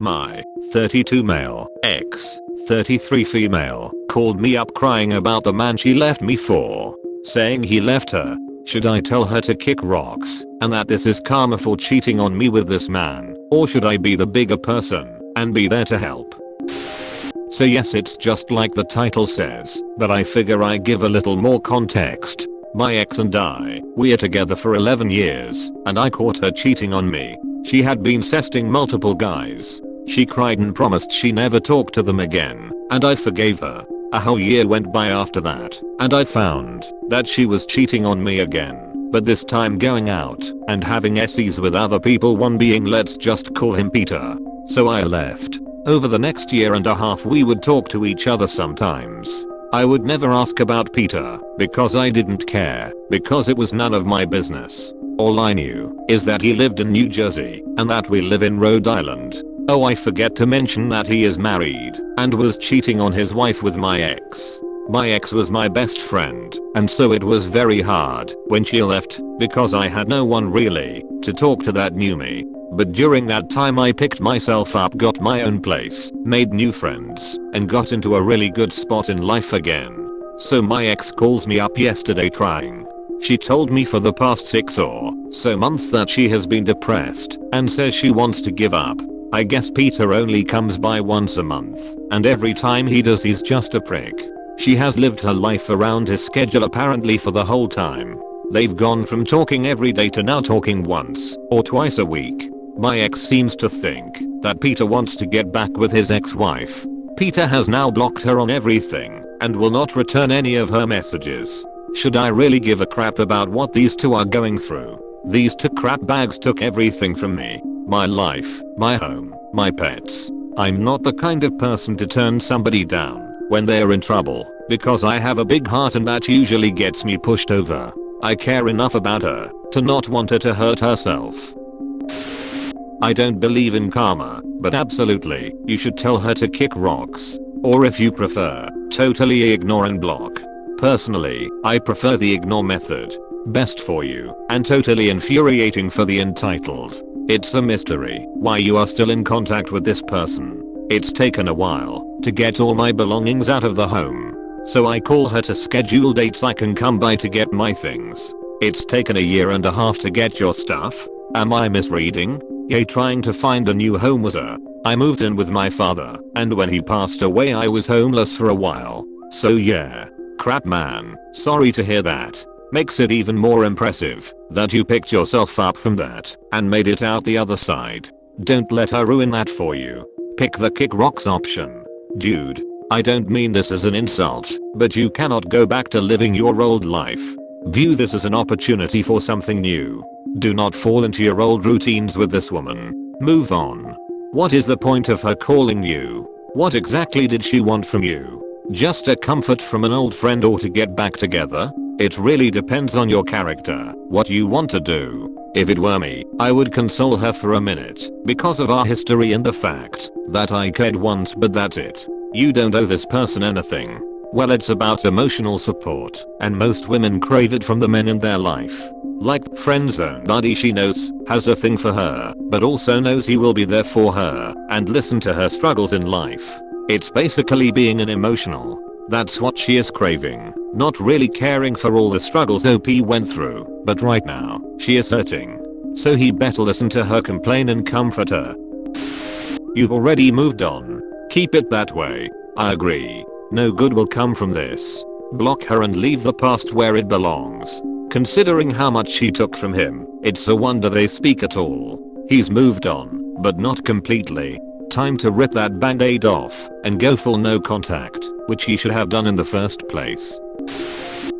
My 32 male ex, 33 female, called me up crying about the man she left me for, saying he left her. Should I tell her to kick rocks and that this is karma for cheating on me with this man, or should I be the bigger person and be there to help? So yes, it's just like the title says, but I figure I give a little more context. My ex and I, we're together for 11 years, and I caught her cheating on me. She had been sexting multiple guys. She cried and promised she never talked to them again, and I forgave her. A whole year went by after that, and I found that she was cheating on me again, but this time going out and having SEs with other people, one being, let's just call him Peter. So I left. Over the next year and a half we would talk to each other sometimes. I would never ask about Peter because I didn't care, because it was none of my business. All I knew is that he lived in New Jersey and that we live in Rhode Island. Oh, I forget to mention that he is married and was cheating on his wife with my ex. My ex was my best friend, and so it was very hard when she left because I had no one really to talk to that knew me. But during that time I picked myself up, got my own place, made new friends, and got into a really good spot in life again. So my ex calls me up yesterday crying. She told me for the past 6 or so months that she has been depressed and says she wants to give up. I guess Peter only comes by once a month, and every time he does he's just a prick. She has lived her life around his schedule apparently for the whole time. They've gone from talking every day to now talking once or twice a week. My ex seems to think that Peter wants to get back with his ex-wife. Peter has now blocked her on everything and will not return any of her messages. Should I really give a crap about what these two are going through? These two crap bags took everything from me. My life, my home, my pets. I'm not the kind of person to turn somebody down when they're in trouble, because I have a big heart and that usually gets me pushed over. I care enough about her to not want her to hurt herself. I don't believe in karma, but absolutely, you should tell her to kick rocks. Or if you prefer, totally ignore and block. Personally, I prefer the ignore method. Best for you, and totally infuriating for the entitled. It's a mystery why you are still in contact with this person. It's taken a while to get all my belongings out of the home. So I call her to schedule dates I can come by to get my things. It's taken a year and a half to get your stuff. Am I misreading? Yay, trying to find a new home was I moved in with my father, and when he passed away I was homeless for a while. So yeah. Crap man, sorry to hear that. Makes it even more impressive that you picked yourself up from that and made it out the other side. Don't let her ruin that for you. Pick the kick rocks option. Dude, I don't mean this as an insult, but you cannot go back to living your old life. View this as an opportunity for something new. Do not fall into your old routines with this woman. Move on. What is the point of her calling you? What exactly did she want from you? Just a comfort from an old friend or to get back together? It really depends on your character, what you want to do. If it were me, I would console her for a minute, because of our history and the fact that I cared once, but that's it. You don't owe this person anything. Well, it's about emotional support, and most women crave it from the men in their life. Like friend zone buddy she knows has a thing for her, but also knows he will be there for her and listen to her struggles in life. It's basically being an emotional. That's what she is craving, not really caring for all the struggles OP went through, but right now, she is hurting. So he better listen to her complain and comfort her. You've already moved on. Keep it that way. I agree. No good will come from this. Block her and leave the past where it belongs. Considering how much she took from him, it's a wonder they speak at all. He's moved on, but not completely. Time to rip that band-aid off and go full no contact, which he should have done in the first place.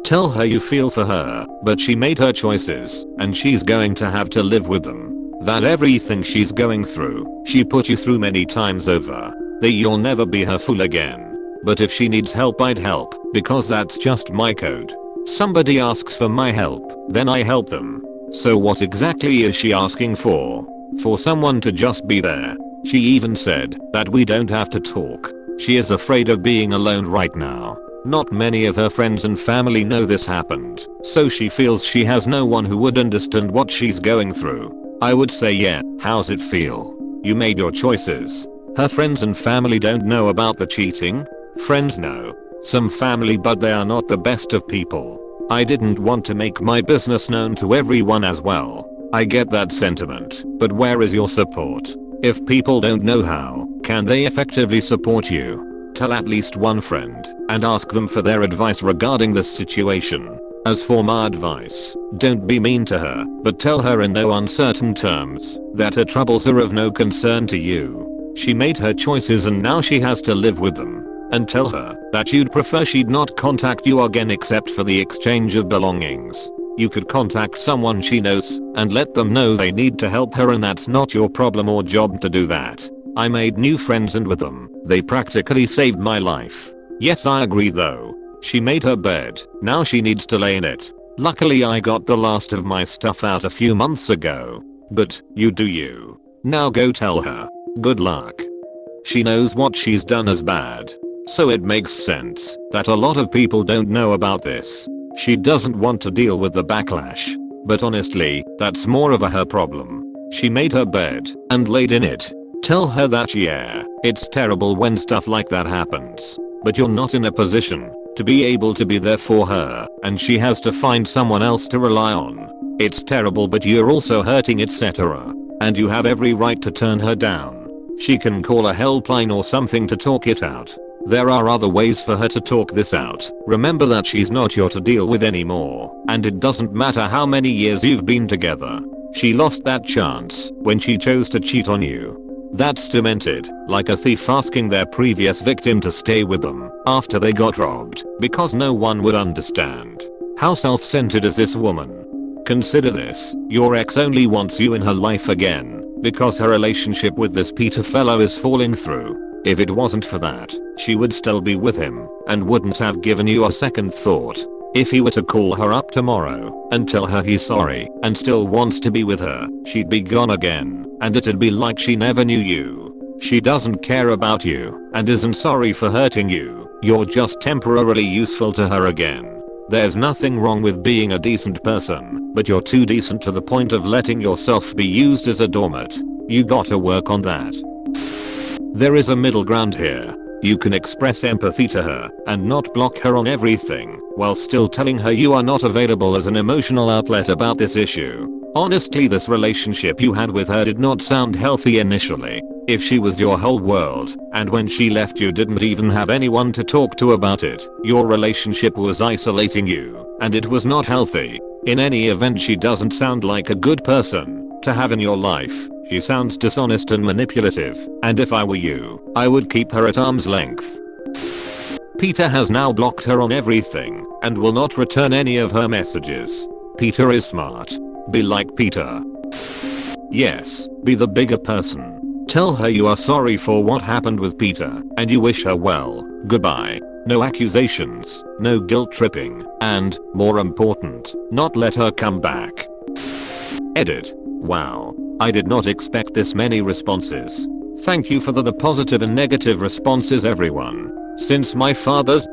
Tell her you feel for her, but she made her choices and she's going to have to live with them. That everything she's going through, she put you through many times over. That you'll never be her fool again. But if she needs help, I'd help, because that's just my code. Somebody asks for my help, then I help them. So what exactly is she asking for? For someone to just be there. She even said that we don't have to talk. She is afraid of being alone right now. Not many of her friends and family know this happened, so she feels she has no one who would understand what she's going through. I would say, yeah, how's it feel? You made your choices. Her friends and family don't know about the cheating. Friends know. Some family, but they are not the best of people. I didn't want to make my business known to everyone as well. I get that sentiment, but where is your support? If people don't know how, can they effectively support you? Tell at least one friend and ask them for their advice regarding this situation. As for my advice, don't be mean to her, but tell her in no uncertain terms that her troubles are of no concern to you. She made her choices and now she has to live with them. And tell her that you'd prefer she'd not contact you again except for the exchange of belongings. You could contact someone she knows and let them know they need to help her, and that's not your problem or job to do that. I made new friends and with them, they practically saved my life. Yes, I agree though. She made her bed, now she needs to lay in it. Luckily I got the last of my stuff out a few months ago. But, you do you. Now go tell her. Good luck. She knows what she's done is bad. So it makes sense that a lot of people don't know about this. She doesn't want to deal with the backlash. But honestly, that's more of a her problem. She made her bed and laid in it. Tell her that yeah, it's terrible when stuff like that happens. But you're not in a position to be able to be there for her, and she has to find someone else to rely on. It's terrible, but you're also hurting, etc. And you have every right to turn her down. She can call a helpline or something to talk it out. There are other ways for her to talk this out. Remember that she's not yours to deal with anymore, and it doesn't matter how many years you've been together. She lost that chance when she chose to cheat on you. That's demented, like a thief asking their previous victim to stay with them after they got robbed, because no one would understand. How self-centered is this woman? Consider this, your ex only wants you in her life again because her relationship with this Peter fellow is falling through. If it wasn't for that, she would still be with him and wouldn't have given you a second thought. If he were to call her up tomorrow and tell her he's sorry and still wants to be with her, she'd be gone again, and it'd be like she never knew you. She doesn't care about you and isn't sorry for hurting you. You're just temporarily useful to her again. There's nothing wrong with being a decent person, but you're too decent to the point of letting yourself be used as a doormat. You gotta work on that. There is a middle ground here. You can express empathy to her and not block her on everything, while still telling her you are not available as an emotional outlet about this issue. Honestly, this relationship you had with her did not sound healthy initially. If she was your whole world, and when she left you didn't even have anyone to talk to about it, your relationship was isolating you, and it was not healthy. In any event, she doesn't sound like a good person to have in your life. She sounds dishonest and manipulative, and if I were you, I would keep her at arm's length. Peter has now blocked her on everything and will not return any of her messages. Peter is smart. Be like Peter. Yes, be the bigger person. Tell her you are sorry for what happened with Peter and you wish her well. Goodbye. No accusations, no guilt tripping, and, more important, not let her come back. Edit. Wow. I did not expect this many responses. Thank you for the positive and negative responses, everyone. Since my father's,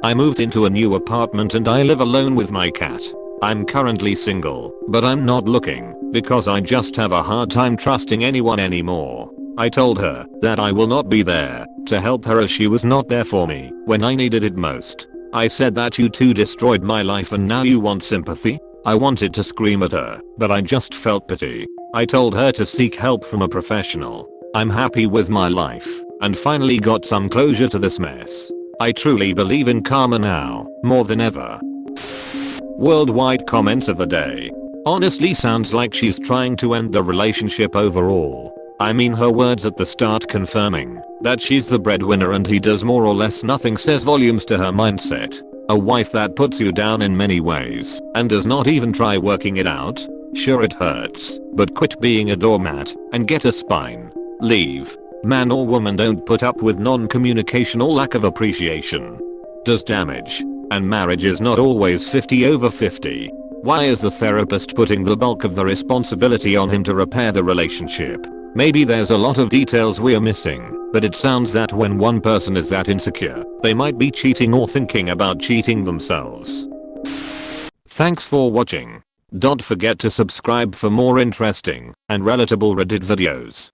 I moved into a new apartment and I live alone with my cat. I'm currently single, but I'm not looking because I just have a hard time trusting anyone anymore. I told her that I will not be there to help her as she was not there for me when I needed it most. I said that you two destroyed my life and now you want sympathy? I wanted to scream at her, but I just felt pity. I told her to seek help from a professional. I'm happy with my life and finally got some closure to this mess. I truly believe in karma now, more than ever. Worldwide comments of the day. Honestly, sounds like she's trying to end the relationship overall. I mean, her words at the start confirming that she's the breadwinner and he does more or less nothing says volumes to her mindset. A wife that puts you down in many ways and does not even try working it out. Sure, it hurts, but quit being a doormat and get a spine. Leave. Man or woman, don't put up with non-communication or lack of appreciation. Does damage. And marriage is not always 50/50. Why is the therapist putting the bulk of the responsibility on him to repair the relationship? Maybe there's a lot of details we're missing, but it sounds that when one person is that insecure, they might be cheating or thinking about cheating themselves. Thanks for watching. Don't forget to subscribe for more interesting and relatable Reddit videos.